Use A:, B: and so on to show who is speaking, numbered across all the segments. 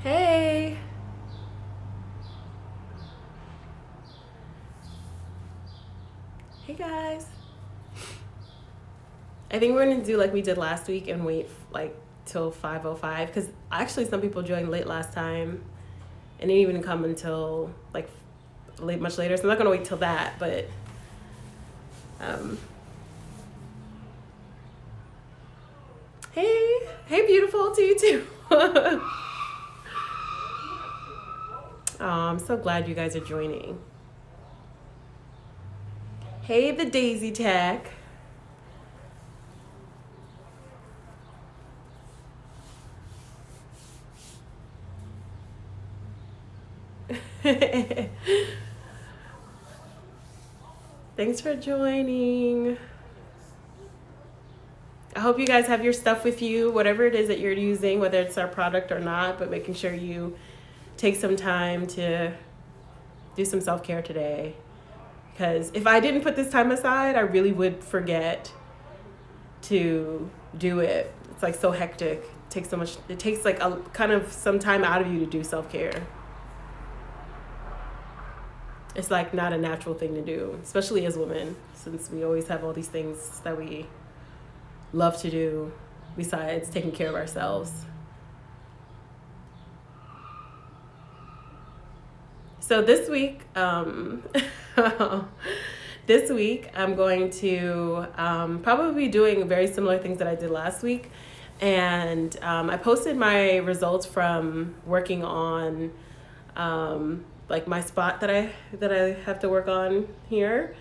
A: Hey. Hey guys. I think we're gonna do like we did last week and wait like till 5:05 because actually some people joined late last time and didn't even come until like late, much later. So I'm not gonna wait till that, but um, hey, beautiful to you too. Oh, I'm so glad you guys are joining. Hey, the Daisy Tech. Thanks for joining. I hope you guys have your stuff with you, whatever it is that you're using, whether it's our product or not, but making sure you take some time to do some self-care today. Because if I didn't put this time aside, I really would forget to do it. It's like so hectic. It takes like a kind of some time out of you to do self-care. It's like not a natural thing to do, especially as women, since we always have all these things that we love to do besides taking care of ourselves. So this week, I'm going to probably be doing very similar things that I did last week. And I posted my results from working on like my spot that I have to work on here.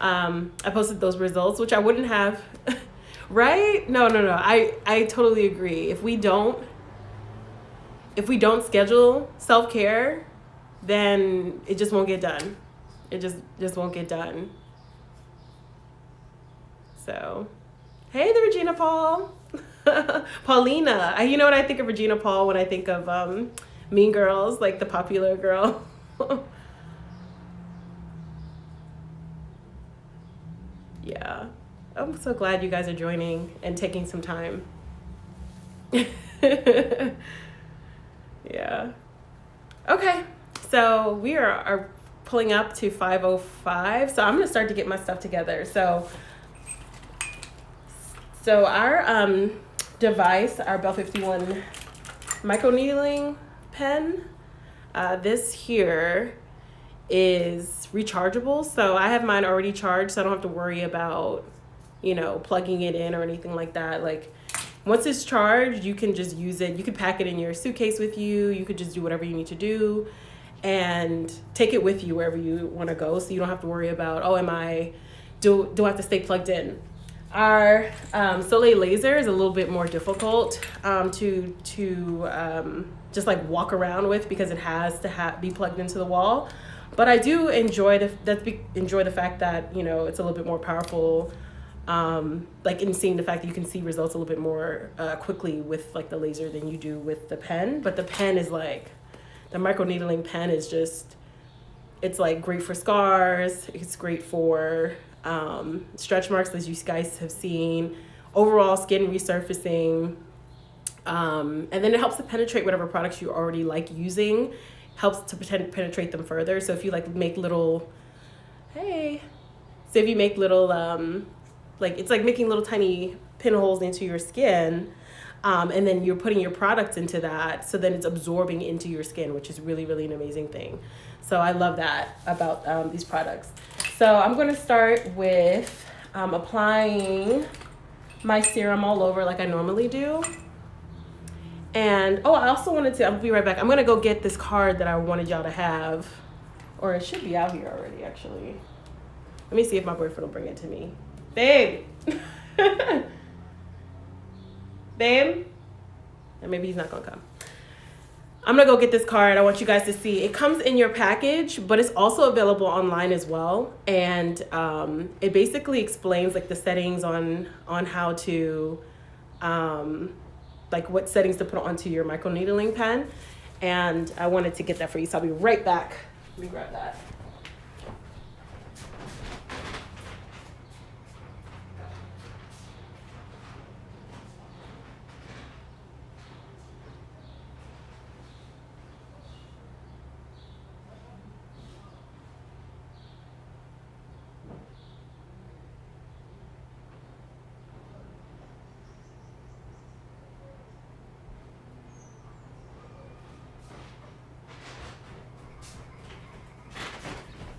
A: I posted those results, which I wouldn't have, right? No. I totally agree. If we don't schedule self-care, then it just won't get done. It just won't get done. So, hey, the Regina Paul. Paulina. You know what I think of Regina Paul when I think of Mean Girls, like the popular girl. Yeah. I'm so glad you guys are joining and taking some time. Yeah. Okay. So we are pulling up to 5:05. So I'm going to start to get my stuff together. So our device, our Bell 51 microneedling pen, this here is rechargeable. So I have mine already charged, so I don't have to worry about, plugging it in or anything like that. Like once it's charged, you can just use it. You could pack it in your suitcase with you. You could just do whatever you need to do and take it with you wherever you want to go. So you don't have to worry about, do I have to stay plugged in? Our Soleil laser is a little bit more difficult to just like walk around with because it has to be plugged into the wall. But I do enjoy the fact that it's a little bit more powerful. Like in seeing the fact that you can see results a little bit more quickly with like the laser than you do with the pen. But the pen is like, the microneedling pen is just, it's like great for scars. It's great for stretch marks, as you guys have seen, overall skin resurfacing. And then it helps to penetrate whatever products you already like using, helps to penetrate them further. So if you like make little, so if you make little, like it's like making little tiny pinholes into your skin, and then you're putting your products into that, so then it's absorbing into your skin, which is really, really an amazing thing. So I love that about these products. So I'm going to start with applying my serum all over like I normally do. And, I also wanted to, I'll be right back. I'm going to go get this card that I wanted y'all to have. Or it should be out here already, actually. Let me see if my boyfriend will bring it to me. Babe! Babe? And maybe he's not gonna come. I'm gonna go get this card. I want you guys to see. It comes in your package, but it's also available online as well. And it basically explains like the settings on how to, like what settings to put onto your microneedling pen. And I wanted to get that for you, so I'll be right back. Let me grab that.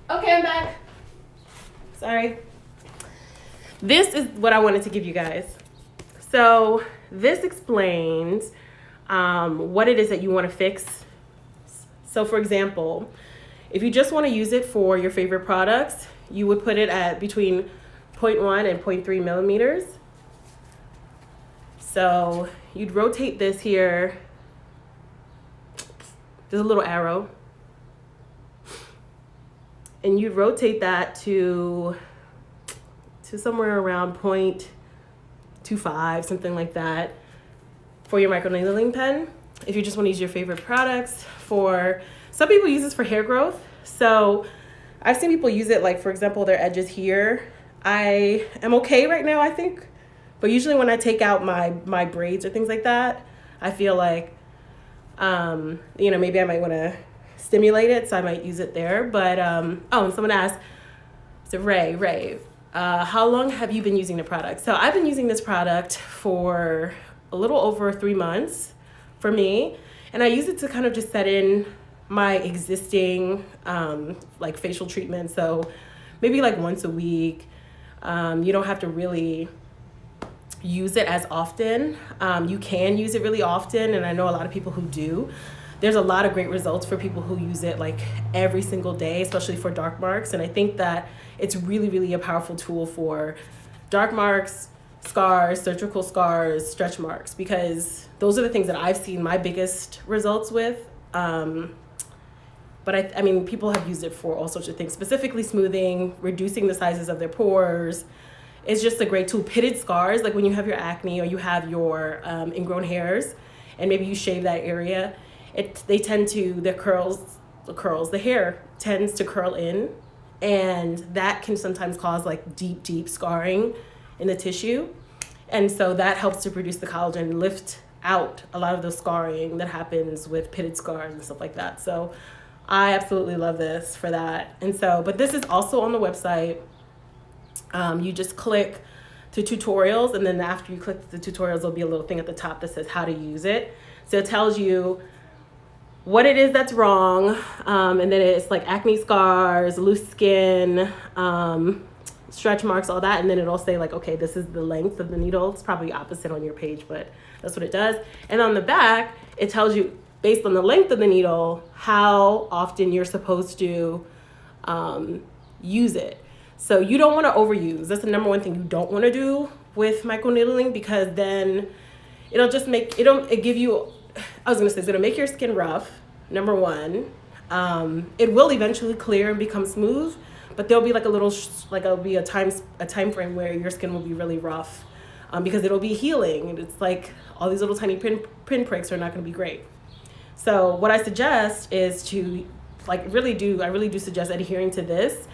A: Okay, I'm back. Sorry. This is what I wanted to give you guys. So this explains what it is that you want to fix. So for example, if you just want to use it for your favorite products, you would put it at between 0.1 and 0.3 millimeters. So you'd rotate this here. There's a little arrow. And you'd rotate that to somewhere around 0.25, something like that, for your microneedling pen. If you just want to use your favorite products. For some people use this for hair growth. So I've seen people use it, like for example, their edges here. I am okay right now, I think. But usually when I take out my braids or things like that, I feel like, maybe I might want to stimulate it, so I might use it there. But and someone asked, so Ray, how long have you been using the product? So I've been using this product for a little over 3 months for me, and I use it to kind of just set in my existing like facial treatment. So maybe like once a week. You don't have to really use it as often. You can use it really often, and I know a lot of people who do. There's a lot of great results for people who use it like every single day, especially for dark marks. And I think that it's really, really a powerful tool for dark marks, scars, surgical scars, stretch marks, because those are the things that I've seen my biggest results with. But I mean, people have used it for all sorts of things, specifically smoothing, reducing the sizes of their pores. It's just a great tool. Pitted scars, like when you have your acne or you have your ingrown hairs, and maybe you shave that area, the hair tends to curl in, and that can sometimes cause like deep scarring in the tissue. And so that helps to produce the collagen and lift out a lot of the scarring that happens with pitted scars and stuff like that. So I absolutely love this for that. And so, but this is also on the website. You just click to tutorials, and then after you click the tutorials, there'll be a little thing at the top that says how to use it. So it tells you what it is that's wrong, and then it's like acne scars, loose skin, stretch marks, all that, and then it'll say like, okay, this is the length of the needle. It's probably opposite on your page, but that's what it does. And on the back, it tells you based on the length of the needle how often you're supposed to use it. So you don't want to overuse. That's the number one thing you don't want to do with microneedling, because then it'll just make it's gonna make your skin rough, number one. It will eventually clear and become smooth, but there'll be like it'll be a time frame where your skin will be really rough, because it'll be healing, and it's like all these little tiny pinpricks are not gonna be great. So what I suggest is to I really do suggest adhering to this,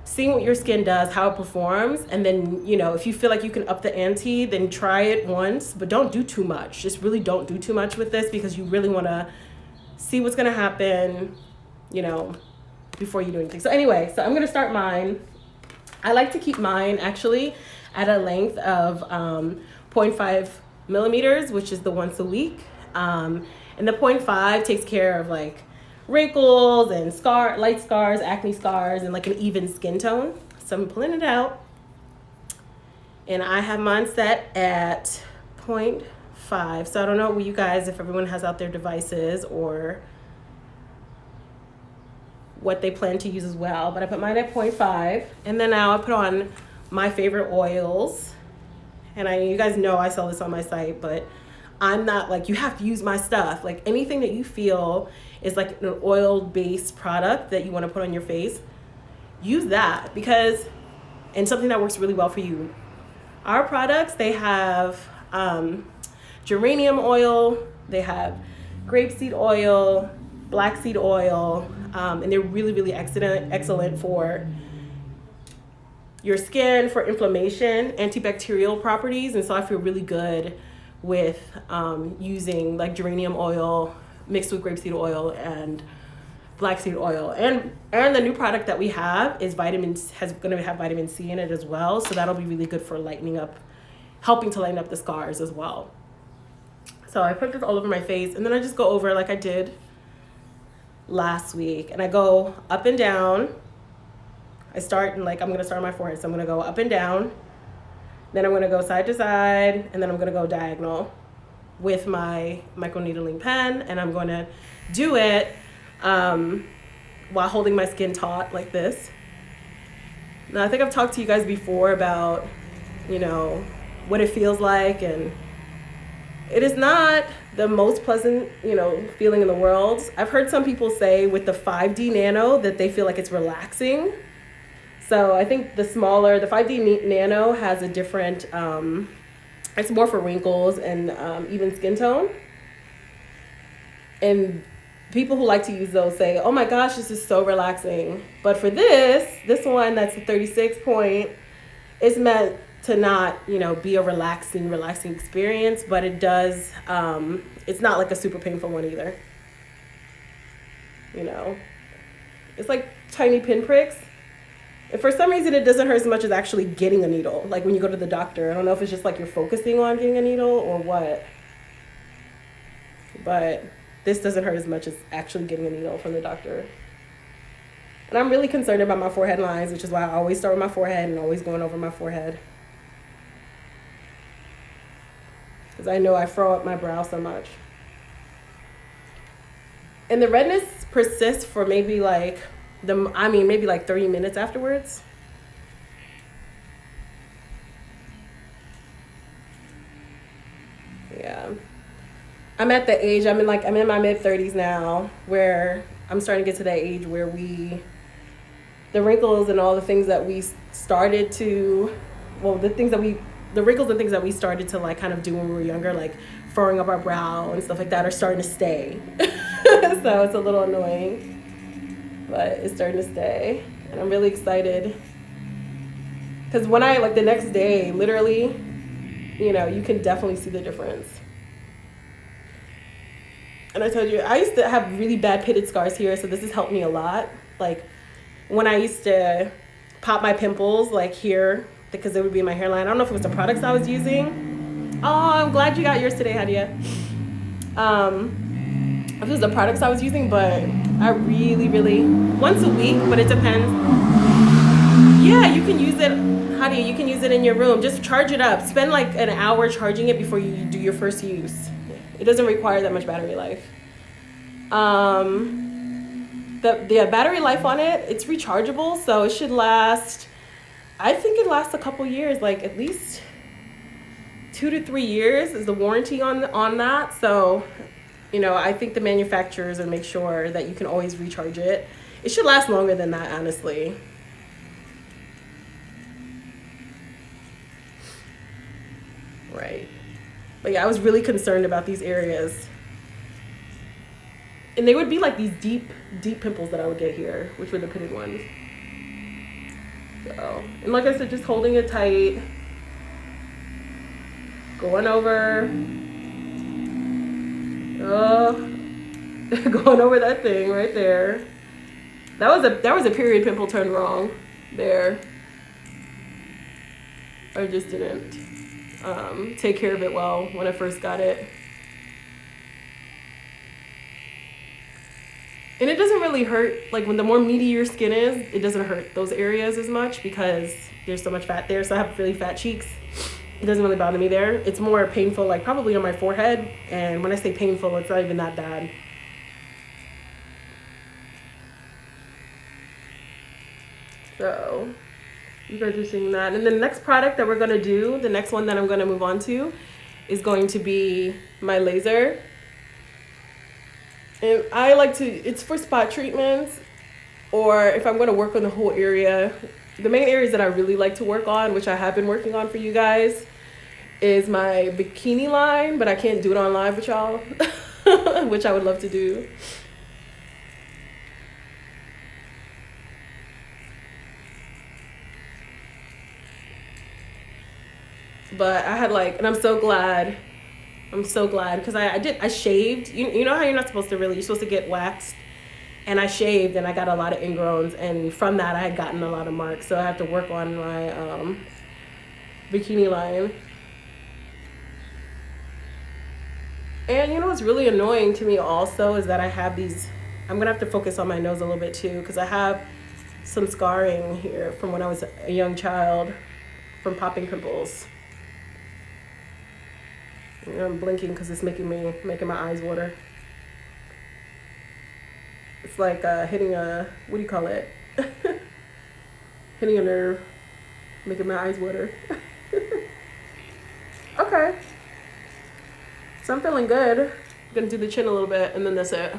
A: seeing what your skin does, how it performs, and then, if you feel like you can up the ante, then try it once, but don't do too much. Just really don't do too much with this, because you really want to see what's going to happen, before you do anything. So anyway, I'm going to start mine. I like to keep mine actually at a length of 0.5 millimeters, which is the once a week. And the 0.5 takes care of like wrinkles and light scars, acne scars, and like an even skin tone. So I'm pulling it out, and I have mine set at 0.5. So I don't know you guys, if everyone has out their devices or what they plan to use as well, but I put mine at 0.5, and then now I put on my favorite oils. And you guys know I sell this on my site, but I'm not like, you have to use my stuff. Like anything that you feel is like an oil-based product that you want to put on your face, use that, because, and something that works really well for you. Our products, they have geranium oil, they have grapeseed oil, black seed oil, and they're really, really excellent for your skin, for inflammation, antibacterial properties. And so I feel really good with using like geranium oil mixed with grapeseed oil and black seed oil. And the new product that we have is going to have vitamin C in it as well. So that'll be really good for helping to lighten up the scars as well. So I put this all over my face, and then I just go over like I did last week, and I go up and down. I'm going to start on my forehead. So I'm going to go up and down, then I'm going to go side to side, and then I'm going to go diagonal with my microneedling pen, and I'm going to do it while holding my skin taut like this. Now, I think I've talked to you guys before about, what it feels like, and it is not the most pleasant, feeling in the world. I've heard some people say with the 5D Nano that they feel like it's relaxing. So I think the 5D Nano has a different, it's more for wrinkles and even skin tone. And people who like to use those say, oh my gosh, this is so relaxing. But for this one that's a 36 point, it's meant to not, be a relaxing experience, but it does, it's not like a super painful one either. It's like tiny pinpricks. And for some reason, it doesn't hurt as much as actually getting a needle. Like when you go to the doctor, I don't know if it's just like you're focusing on getting a needle or what, but this doesn't hurt as much as actually getting a needle from the doctor. And I'm really concerned about my forehead lines, which is why I always start with my forehead and always going over my forehead. Because I know I frow up my brow so much. And the redness persists for maybe like 30 minutes afterwards. Yeah. I'm at the age, I'm in my mid-30s now, where I'm starting to get to that age where the wrinkles and all the things that we started to, the wrinkles and things that we started to like kind of do when we were younger, like furrowing up our brow and stuff like that, are starting to stay. So it's a little annoying, but it's starting to stay. And I'm really excited. Because when the next day, literally, you can definitely see the difference. And I told you, I used to have really bad pitted scars here, so this has helped me a lot. Like, when I used to pop my pimples, like here, because it would be in my hairline. I don't know if it was the products I was using. Oh, I'm glad you got yours today, Hadia. If it was the products I was using, but I really, really, once a week, but it depends. Yeah, you can use it, Hadia, you can use it in your room. Just charge it up. Spend like an hour charging it before you do your first use. It doesn't require that much battery life. The battery life on it, it's rechargeable, so it should last, I think it lasts a couple years, like at least 2 to 3 years is the warranty on that. So, I think the manufacturers will make sure that you can always recharge it. It should last longer than that, honestly. Right. But yeah, I was really concerned about these areas. And they would be like these deep, deep pimples that I would get here, which were the pitted ones. So, and like I said, just holding it tight, going over, going over that thing right there. That was a period pimple turned wrong there. I just didn't take care of it well when I first got it. And it doesn't really hurt, like when the more meaty your skin is, it doesn't hurt those areas as much because there's so much fat there. So I have really fat cheeks. It doesn't really bother me there. It's more painful, like probably on my forehead. And when I say painful, it's not even that bad. So you guys are seeing that. And the next product that we're going to do, the next one that I'm going to move on to, is going to be my laser. And I like to, it's for spot treatments, or if I'm going to work on the whole area. The main areas that I really like to work on, which I have been working on for you guys, is my bikini line, but I can't do it on live with y'all, which I would love to do. But I had like, and I'm so glad because I shaved. You know how you're not supposed to really, you're supposed to get waxed. And I shaved and I got a lot of ingrowns. And from that, I had gotten a lot of marks. So I have to work on my bikini line. And you know what's really annoying to me also is that I have these, I'm going to have to focus on my nose a little bit too, because I have some scarring here from when I was a young child from popping pimples. I'm blinking because it's making my eyes water. It's like hitting a, what do you call it? Hitting a nerve, making my eyes water. Okay. So I'm feeling good. I'm gonna do the chin a little bit and then that's it.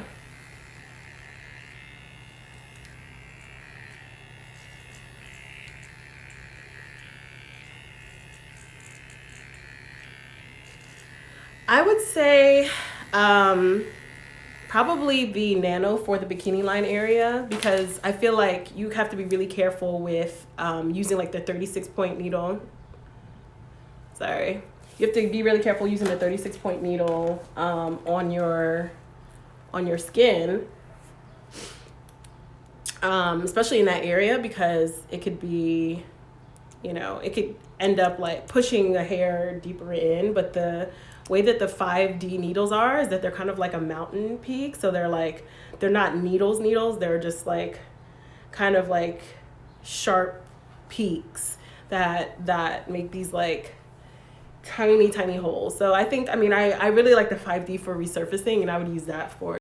A: I would say probably the nano for the bikini line area, because I feel like you have to be really careful with using like the 36-point needle. Sorry. You have to be really careful using the 36-point needle on your skin, especially in that area, because it could be, you know, it could end up like pushing the hair deeper in. But the way that the 5D needles are is that they're kind of like a mountain peak. So they're not needles, they're just like kind of like sharp peaks that make these like tiny holes. So I think, I mean, I really like the 5D for resurfacing, and I would use that for